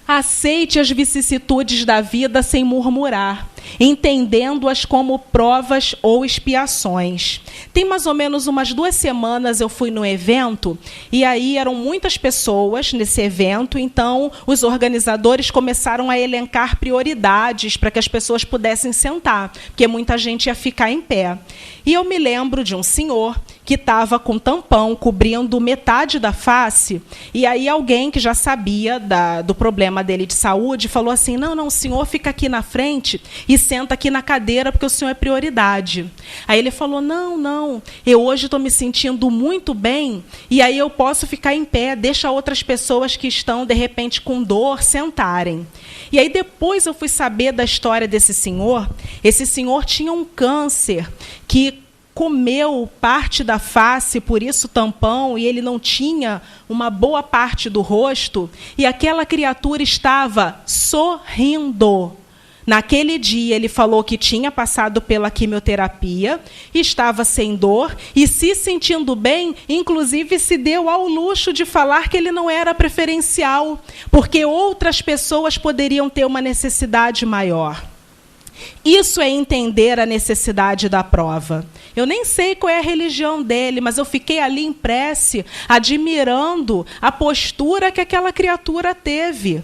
Aceite as vicissitudes da vida sem murmurar, entendendo-as como provas ou expiações. Tem mais ou menos umas 2 semanas eu fui no evento, e aí eram muitas pessoas nesse evento, então os organizadores começaram a elencar prioridades para que as pessoas pudessem sentar, porque muita gente ia ficar em pé. E eu me lembro de um senhor que estava com tampão cobrindo metade da face, e aí alguém que já sabia do problema dele de saúde falou assim, não, o senhor fica aqui na frente e senta aqui na cadeira, porque o senhor é prioridade. Aí ele falou, não, eu hoje estou me sentindo muito bem, e aí eu posso ficar em pé, deixa outras pessoas que estão, de repente, com dor, sentarem. E aí depois eu fui saber da história desse senhor. Esse senhor tinha um câncer que comeu parte da face, por isso tampão, e ele não tinha uma boa parte do rosto, e aquela criatura estava sorrindo. Naquele dia, ele falou que tinha passado pela quimioterapia, estava sem dor e se sentindo bem, inclusive se deu ao luxo de falar que ele não era preferencial, porque outras pessoas poderiam ter uma necessidade maior. Isso é entender a necessidade da prova. Eu nem sei qual é a religião dele, mas eu fiquei ali em prece, admirando a postura que aquela criatura teve.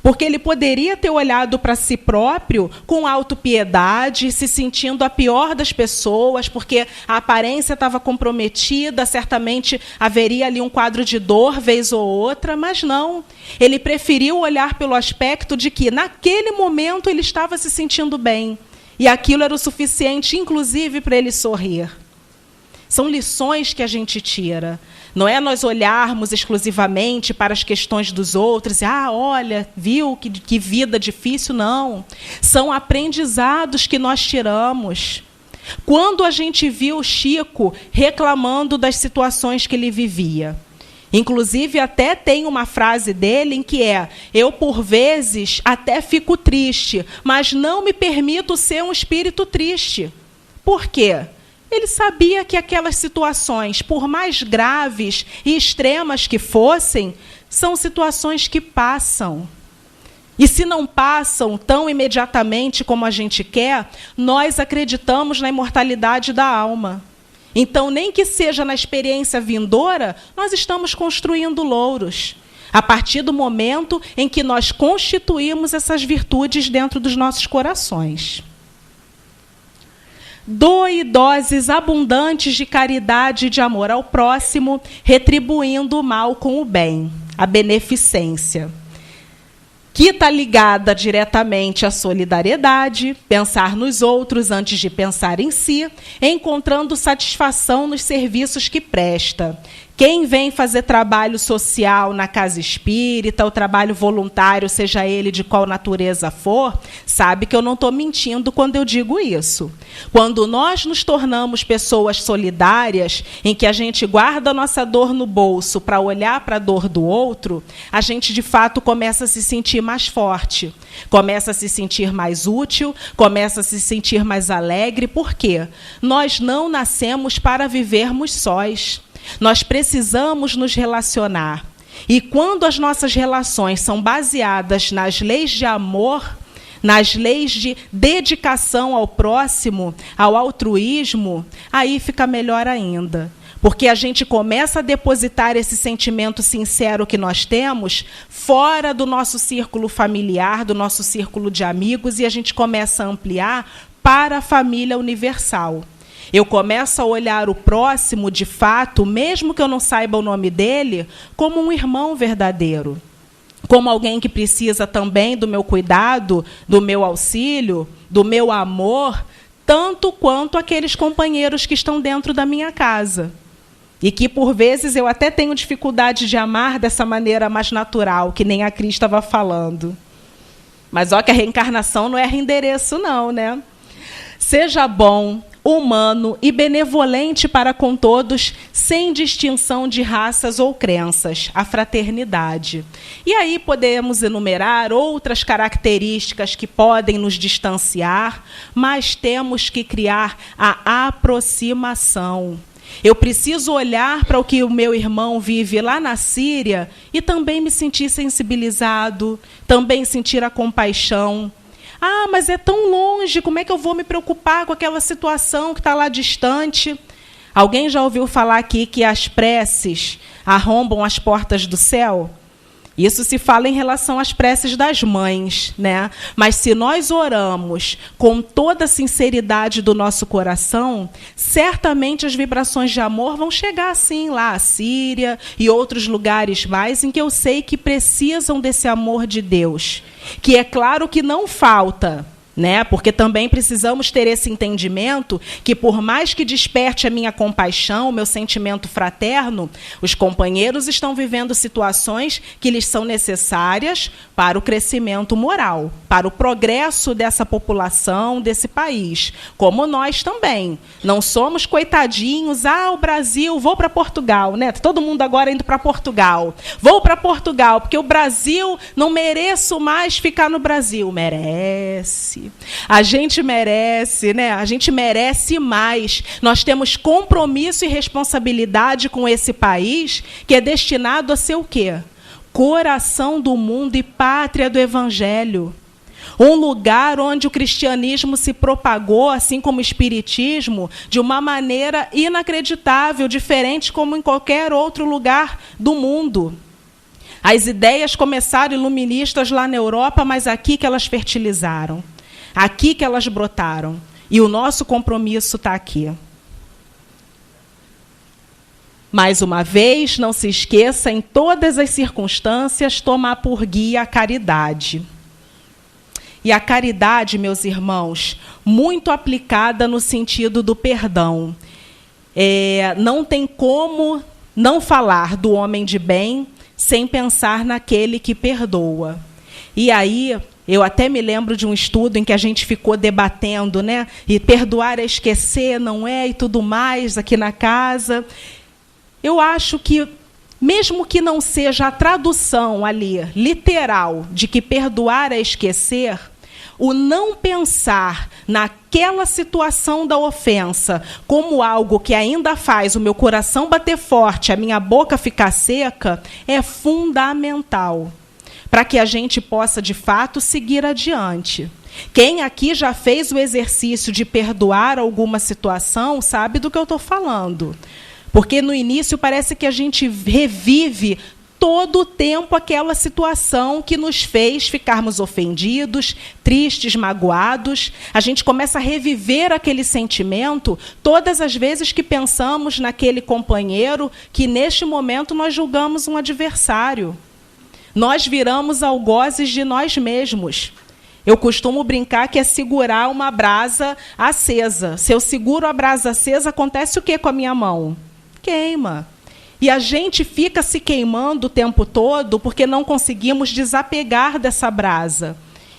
Porque ele poderia ter olhado para si próprio com autopiedade, se sentindo a pior das pessoas, porque a aparência estava comprometida, certamente haveria ali um quadro de dor, vez ou outra, mas não. Ele preferiu olhar pelo aspecto de que, naquele momento, ele estava se sentindo bem. E aquilo era o suficiente, inclusive, para ele sorrir. São lições que a gente tira. Não é nós olharmos exclusivamente para as questões dos outros, olha, viu que vida difícil, não. São aprendizados que nós tiramos. Quando a gente viu o Chico reclamando das situações que ele vivia. Inclusive, até tem uma frase dele em que eu, por vezes, até fico triste, mas não me permito ser um espírito triste. Por quê? Ele sabia que aquelas situações, por mais graves e extremas que fossem, são situações que passam. E se não passam tão imediatamente como a gente quer, nós acreditamos na imortalidade da alma. Então, nem que seja na experiência vindoura, nós estamos construindo louros. A partir do momento em que nós constituímos essas virtudes dentro dos nossos corações. Doe doses abundantes de caridade e de amor ao próximo, retribuindo o mal com o bem, a beneficência, que está ligada diretamente à solidariedade, pensar nos outros antes de pensar em si, encontrando satisfação nos serviços que presta, Quem vem fazer trabalho social na casa espírita, o trabalho voluntário, seja ele de qual natureza for, sabe que eu não estou mentindo quando eu digo isso. Quando nós nos tornamos pessoas solidárias, em que a gente guarda a nossa dor no bolso para olhar para a dor do outro, a gente, de fato, começa a se sentir mais forte, começa a se sentir mais útil, começa a se sentir mais alegre. Por quê? Nós não nascemos para vivermos sós. Nós precisamos nos relacionar. E quando as nossas relações são baseadas nas leis de amor, nas leis de dedicação ao próximo, ao altruísmo, aí fica melhor ainda. Porque a gente começa a depositar esse sentimento sincero que nós temos fora do nosso círculo familiar, do nosso círculo de amigos, e a gente começa a ampliar para a família universal. Eu começo a olhar o próximo, de fato, mesmo que eu não saiba o nome dele, como um irmão verdadeiro, como alguém que precisa também do meu cuidado, do meu auxílio, do meu amor, tanto quanto aqueles companheiros que estão dentro da minha casa. E que, por vezes, eu até tenho dificuldade de amar dessa maneira mais natural, que nem a Cris estava falando. Mas, ó, que a reencarnação não erra endereço, não, né? Seja bom, humano e benevolente para com todos, sem distinção de raças ou crenças, a fraternidade. E aí podemos enumerar outras características que podem nos distanciar, mas temos que criar a aproximação. Eu preciso olhar para o que o meu irmão vive lá na Síria e também me sentir sensibilizado, também sentir a compaixão. Ah, mas é tão longe, como é que eu vou me preocupar com aquela situação que está lá distante? Alguém já ouviu falar aqui que as preces arrombam as portas do céu? Isso se fala em relação às preces das mães, né? Mas se nós oramos com toda a sinceridade do nosso coração, certamente as vibrações de amor vão chegar assim lá, a Síria e outros lugares mais em que eu sei que precisam desse amor de Deus, que é claro que não falta, né? Porque também precisamos ter esse entendimento que, por mais que desperte a minha compaixão, o meu sentimento fraterno, os companheiros estão vivendo situações que lhes são necessárias para o crescimento moral, para o progresso dessa população, desse país, como nós também. Não somos coitadinhos, o Brasil, vou para Portugal, né? Todo mundo agora indo para Portugal. Vou para Portugal, porque o Brasil, não mereço mais ficar no Brasil. Merece. A gente merece, né? A gente merece mais. Nós temos compromisso e responsabilidade com esse país que é destinado a ser o quê? Coração do mundo e pátria do Evangelho. Um lugar onde o cristianismo se propagou, assim como o espiritismo, de uma maneira inacreditável, diferente como em qualquer outro lugar do mundo. As ideias começaram iluministas lá na Europa, mas aqui que elas fertilizaram. Aqui que elas brotaram. E o nosso compromisso está aqui. Mais uma vez, não se esqueça, em todas as circunstâncias, tomar por guia a caridade. E a caridade, meus irmãos, muito aplicada no sentido do perdão. Não tem como não falar do homem de bem sem pensar naquele que perdoa. E aí, eu até me lembro de um estudo em que a gente ficou debatendo, né? E perdoar é esquecer, não é? E tudo mais aqui na casa. Eu acho que, mesmo que não seja a tradução ali, literal, de que perdoar é esquecer, o não pensar naquela situação da ofensa como algo que ainda faz o meu coração bater forte, a minha boca ficar seca, é fundamental para que a gente possa, de fato, seguir adiante. Quem aqui já fez o exercício de perdoar alguma situação sabe do que eu estou falando. Porque no início parece que a gente revive todo o tempo aquela situação que nos fez ficarmos ofendidos, tristes, magoados. A gente começa a reviver aquele sentimento todas as vezes que pensamos naquele companheiro que, neste momento, nós julgamos um adversário. Nós viramos algozes de nós mesmos. Eu costumo brincar que é segurar uma brasa acesa. Se eu seguro a brasa acesa, acontece o que com a minha mão? Queima. E a gente fica se queimando o tempo todo porque não conseguimos desapegar dessa brasa.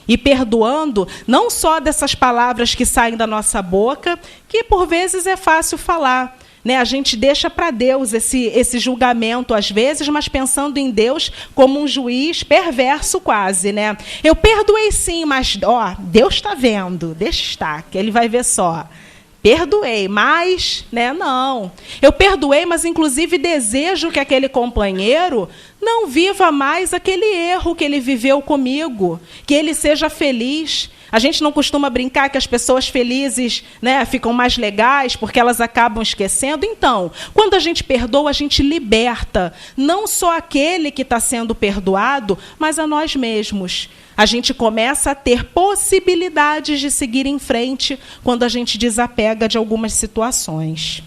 E perdoando, não só dessas palavras que saem da nossa boca, que por vezes é fácil falar. Né? A gente deixa para Deus esse julgamento, às vezes, mas pensando em Deus como um juiz perverso quase. Né? Eu perdoei sim, mas Deus está vendo, deixa estar, que Ele vai ver só. Perdoei, mas, né, não. Eu perdoei, mas inclusive desejo que aquele companheiro não viva mais aquele erro que ele viveu comigo, que ele seja feliz. A gente não costuma brincar que as pessoas felizes, né, ficam mais legais porque elas acabam esquecendo. Então, quando a gente perdoa, a gente liberta não só aquele que está sendo perdoado, mas a nós mesmos. A gente começa a ter possibilidades de seguir em frente quando a gente desapega de algumas situações.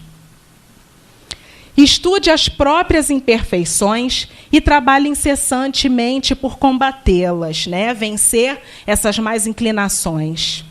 Estude as próprias imperfeições e trabalhe incessantemente por combatê-las, né? Vencer essas más inclinações.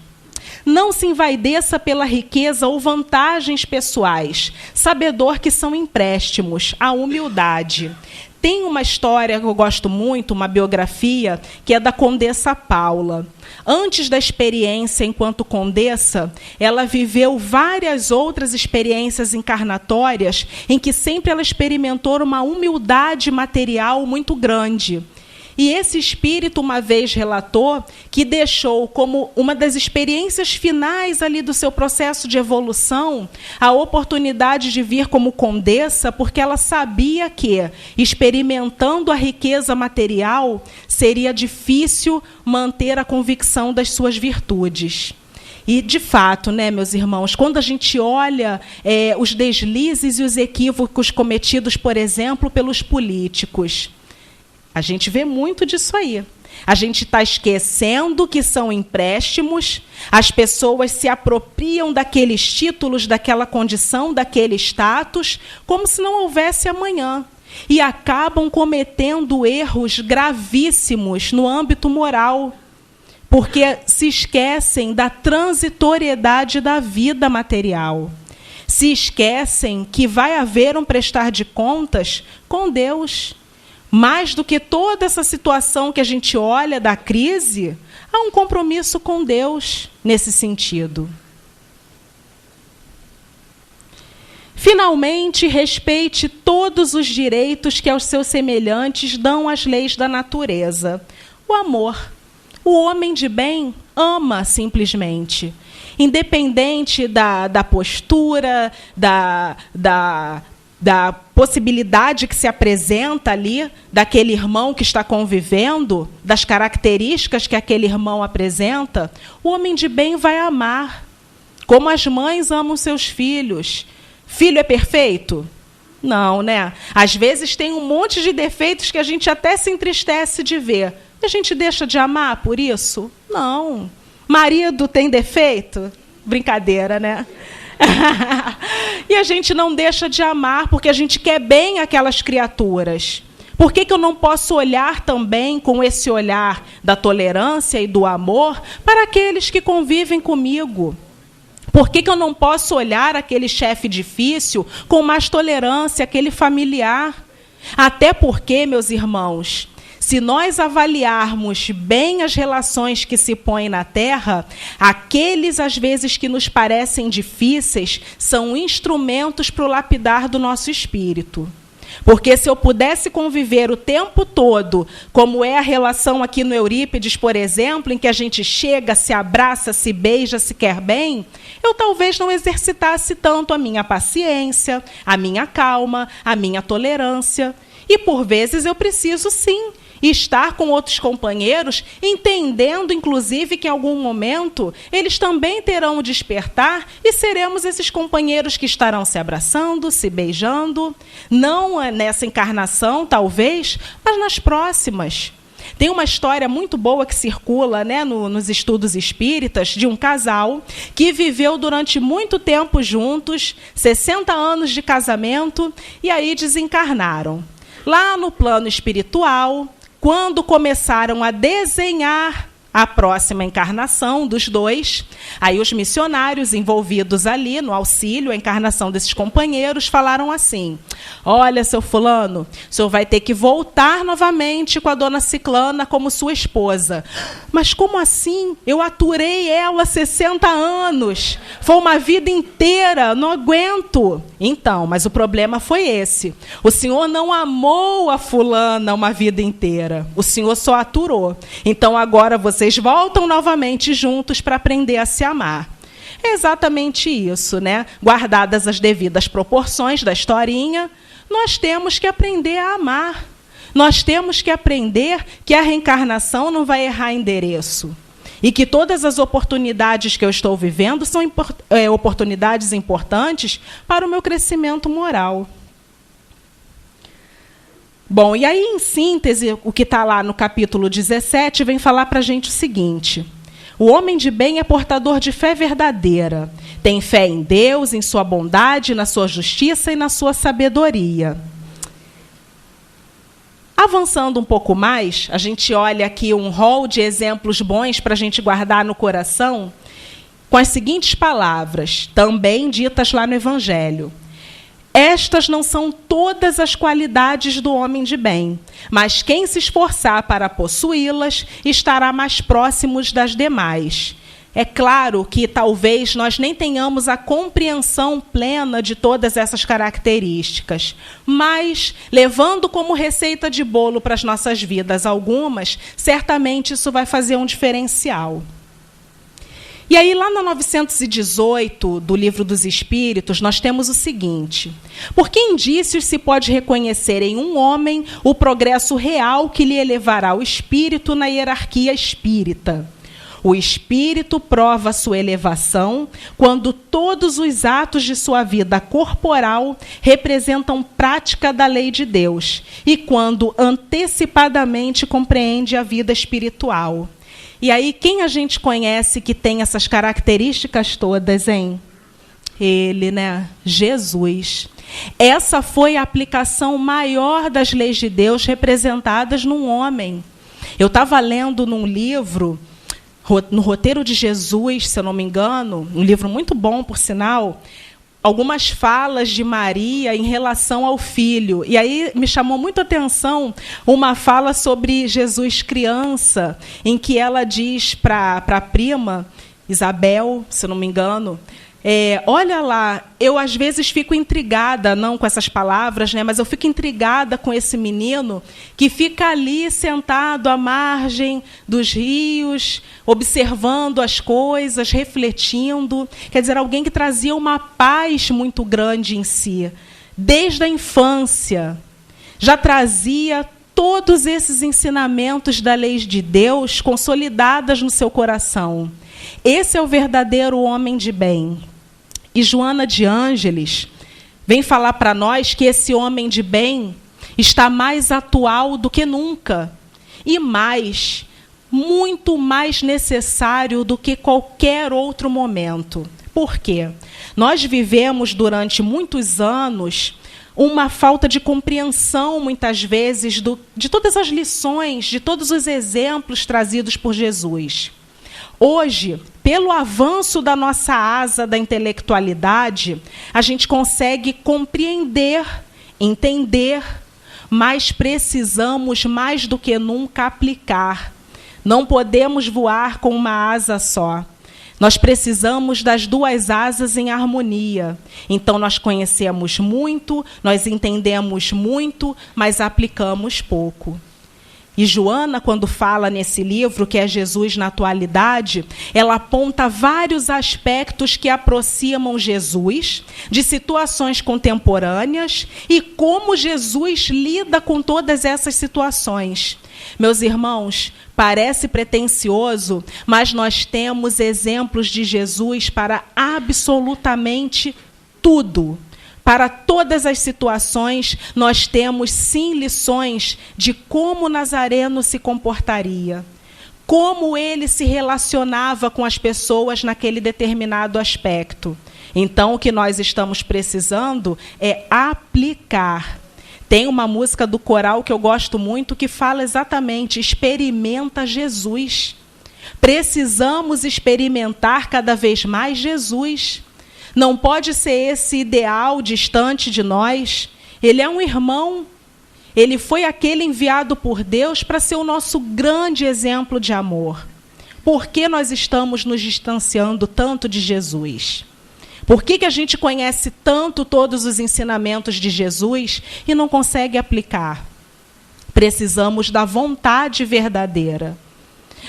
Não se envaideça pela riqueza ou vantagens pessoais, sabedor que são empréstimos, a humildade. Tem uma história que eu gosto muito, uma biografia, que é da Condessa Paula. Antes da experiência enquanto condessa, ela viveu várias outras experiências encarnatórias em que sempre ela experimentou uma humildade material muito grande. E esse espírito uma vez relatou que deixou como uma das experiências finais ali do seu processo de evolução a oportunidade de vir como condessa, porque ela sabia que, experimentando a riqueza material, seria difícil manter a convicção das suas virtudes. E, de fato, né, meus irmãos, quando a gente olha os deslizes e os equívocos cometidos, por exemplo, pelos políticos, a gente vê muito disso aí. A gente está esquecendo que são empréstimos, as pessoas se apropriam daqueles títulos, daquela condição, daquele status, como se não houvesse amanhã. E acabam cometendo erros gravíssimos no âmbito moral, porque se esquecem da transitoriedade da vida material. Se esquecem que vai haver um prestar de contas com Deus. Mais do que toda essa situação que a gente olha da crise, há um compromisso com Deus nesse sentido. Finalmente, respeite todos os direitos que aos seus semelhantes dão as leis da natureza. O amor. O homem de bem ama simplesmente. Independente da postura, da possibilidade que se apresenta ali, daquele irmão que está convivendo, das características que aquele irmão apresenta, o homem de bem vai amar, como as mães amam seus filhos. Filho é perfeito? Não, né? Às vezes tem um monte de defeitos que a gente até se entristece de ver. A gente deixa de amar por isso? Não. Marido tem defeito? Brincadeira, né? E a gente não deixa de amar porque a gente quer bem aquelas criaturas. Por que eu não posso olhar também com esse olhar da tolerância e do amor para aqueles que convivem comigo? Por que eu não posso olhar aquele chefe difícil com mais tolerância, aquele familiar? Até porque, meus irmãos, se nós avaliarmos bem as relações que se põem na Terra, aqueles, às vezes, que nos parecem difíceis, são instrumentos para o lapidar do nosso espírito. Porque se eu pudesse conviver o tempo todo, como é a relação aqui no Eurípides, por exemplo, em que a gente chega, se abraça, se beija, se quer bem, eu talvez não exercitasse tanto a minha paciência, a minha calma, a minha tolerância. E, por vezes, eu preciso, sim, estar com outros companheiros, entendendo, inclusive, que em algum momento eles também terão o despertar e seremos esses companheiros que estarão se abraçando, se beijando, não nessa encarnação, talvez, mas nas próximas. Tem uma história muito boa que circula, né, nos estudos espíritas, de um casal que viveu durante muito tempo juntos, 60 anos de casamento, e aí desencarnaram. Lá no plano espiritual, quando começaram a desenhar a próxima encarnação dos dois. Aí os missionários envolvidos ali no auxílio à encarnação desses companheiros falaram assim: olha, seu fulano, o senhor vai ter que voltar novamente com a dona Ciclana como sua esposa. Mas como assim? Eu aturei ela 60 anos. Foi uma vida inteira, não aguento. Então, mas o problema foi esse. O senhor não amou a fulana uma vida inteira. O senhor só aturou. Então agora vocês voltam novamente juntos para aprender a se amar. É exatamente isso, né? Guardadas as devidas proporções da historinha, nós temos que aprender a amar. Nós temos que aprender que a reencarnação não vai errar endereço. E que todas as oportunidades que eu estou vivendo são oportunidades importantes para o meu crescimento moral. Bom, e aí, em síntese, o que está lá no capítulo 17 vem falar para a gente o seguinte: o homem de bem é portador de fé verdadeira, tem fé em Deus, em sua bondade, na sua justiça e na sua sabedoria. Avançando um pouco mais, a gente olha aqui um rol de exemplos bons para a gente guardar no coração, com as seguintes palavras, também ditas lá no Evangelho. Estas não são todas as qualidades do homem de bem, mas quem se esforçar para possuí-las estará mais próximo das demais. É claro que talvez nós nem tenhamos a compreensão plena de todas essas características, mas, levando como receita de bolo para as nossas vidas algumas, certamente isso vai fazer um diferencial. E aí, lá no 918 do Livro dos Espíritos, nós temos o seguinte: por que indícios se pode reconhecer em um homem o progresso real que lhe elevará o espírito na hierarquia espírita? O espírito prova sua elevação quando todos os atos de sua vida corporal representam prática da lei de Deus e quando antecipadamente compreende a vida espiritual. E aí, quem a gente conhece que tem essas características todas, hein? Ele, né? Jesus. Essa foi a aplicação maior das leis de Deus representadas num homem. Eu estava lendo num livro, no Roteiro de Jesus, se eu não me engano, um livro muito bom, por sinal, algumas falas de Maria em relação ao filho. E aí me chamou muito a atenção uma fala sobre Jesus criança, em que ela diz para a prima, Isabel, se eu não me engano, olha lá, eu às vezes fico intrigada, não com essas palavras, né, mas eu fico intrigada com esse menino que fica ali sentado à margem dos rios, observando as coisas, refletindo. Quer dizer, alguém que trazia uma paz muito grande em si. Desde a infância, já trazia todos esses ensinamentos da lei de Deus consolidadas no seu coração. Esse é o verdadeiro homem de bem. E Joana de Ângeles vem falar para nós que esse homem de bem está mais atual do que nunca. E mais, muito mais necessário do que qualquer outro momento. Por quê? Nós vivemos durante muitos anos uma falta de compreensão, muitas vezes, de todas as lições, de todos os exemplos trazidos por Jesus. Hoje, pelo avanço da nossa asa da intelectualidade, a gente consegue compreender, entender, mas precisamos mais do que nunca aplicar. Não podemos voar com uma asa só. Nós precisamos das duas asas em harmonia. Então, nós conhecemos muito, nós entendemos muito, mas aplicamos pouco. E Joana, quando fala nesse livro, que é Jesus na atualidade, ela aponta vários aspectos que aproximam Jesus de situações contemporâneas e como Jesus lida com todas essas situações. Meus irmãos, parece pretensioso, mas nós temos exemplos de Jesus para absolutamente tudo. Para todas as situações, nós temos, sim, lições de como Nazareno se comportaria, como ele se relacionava com as pessoas naquele determinado aspecto. Então, o que nós estamos precisando é aplicar. Tem uma música do coral que eu gosto muito que fala exatamente, experimenta Jesus. Precisamos experimentar cada vez mais Jesus. Não pode ser esse ideal distante de nós. Ele é um irmão. Ele foi aquele enviado por Deus para ser o nosso grande exemplo de amor. Por que nós estamos nos distanciando tanto de Jesus? Por que a gente conhece tanto todos os ensinamentos de Jesus e não consegue aplicar? Precisamos da vontade verdadeira.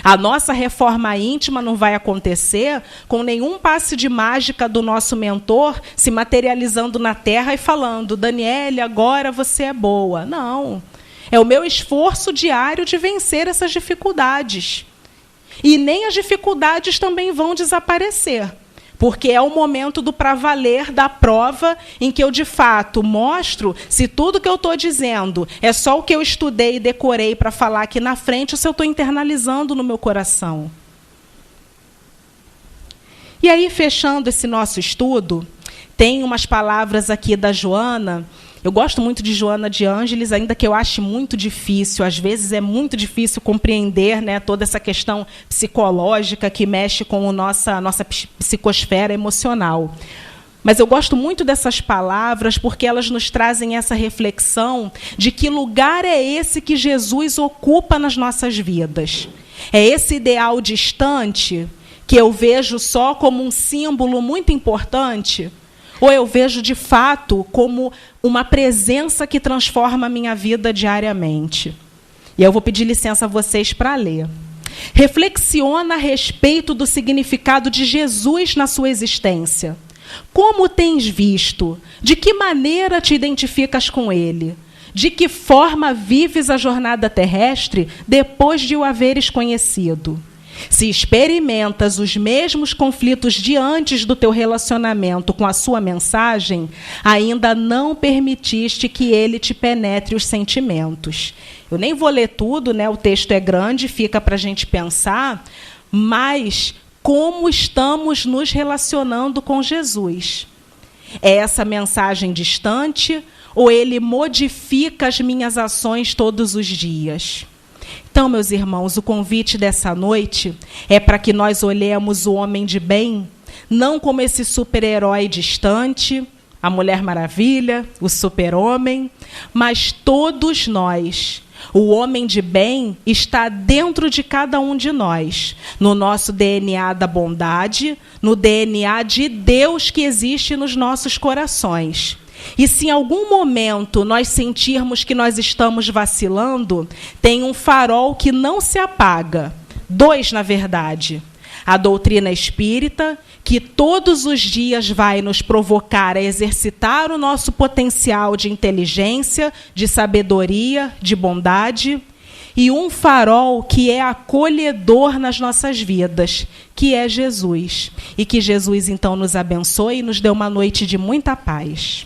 A nossa reforma íntima não vai acontecer com nenhum passe de mágica do nosso mentor se materializando na terra e falando: Daniele, agora você é boa. Não. É o meu esforço diário de vencer essas dificuldades. E nem as dificuldades também vão desaparecer, porque é o momento do pra valer, da prova, em que eu, de fato, mostro se tudo que eu estou dizendo é só o que eu estudei e decorei para falar aqui na frente, ou se eu estou internalizando no meu coração. E aí, fechando esse nosso estudo, tem umas palavras aqui da Joana. Eu gosto muito de Joana de Ângeles, ainda que eu ache muito difícil. Às vezes é muito difícil compreender, né, toda essa questão psicológica que mexe com a nossa psicosfera emocional. Mas eu gosto muito dessas palavras porque elas nos trazem essa reflexão de que lugar é esse que Jesus ocupa nas nossas vidas. É esse ideal distante que eu vejo só como um símbolo muito importante? Ou eu vejo, de fato, como uma presença que transforma a minha vida diariamente? E eu vou pedir licença a vocês para ler. Reflexiona a respeito do significado de Jesus na sua existência. Como o tens visto? De que maneira te identificas com ele? De que forma vives a jornada terrestre depois de o haveres conhecido? Se experimentas os mesmos conflitos de antes do teu relacionamento com a sua mensagem, ainda não permitiste que ele te penetre os sentimentos. Eu nem vou ler tudo, né? O texto é grande, fica para a gente pensar, mas como estamos nos relacionando com Jesus? É essa mensagem distante ou ele modifica as minhas ações todos os dias? Então, meus irmãos, o convite dessa noite é para que nós olhemos o homem de bem, não como esse super-herói distante, a Mulher Maravilha, o super-homem, mas todos nós. O homem de bem está dentro de cada um de nós, no nosso DNA da bondade, no DNA de Deus que existe nos nossos corações. E se em algum momento nós sentirmos que nós estamos vacilando, tem um farol que não se apaga. 2, na verdade. A doutrina espírita, que todos os dias vai nos provocar a exercitar o nosso potencial de inteligência, de sabedoria, de bondade. E um farol que é acolhedor nas nossas vidas, que é Jesus. E que Jesus, então, nos abençoe e nos dê uma noite de muita paz.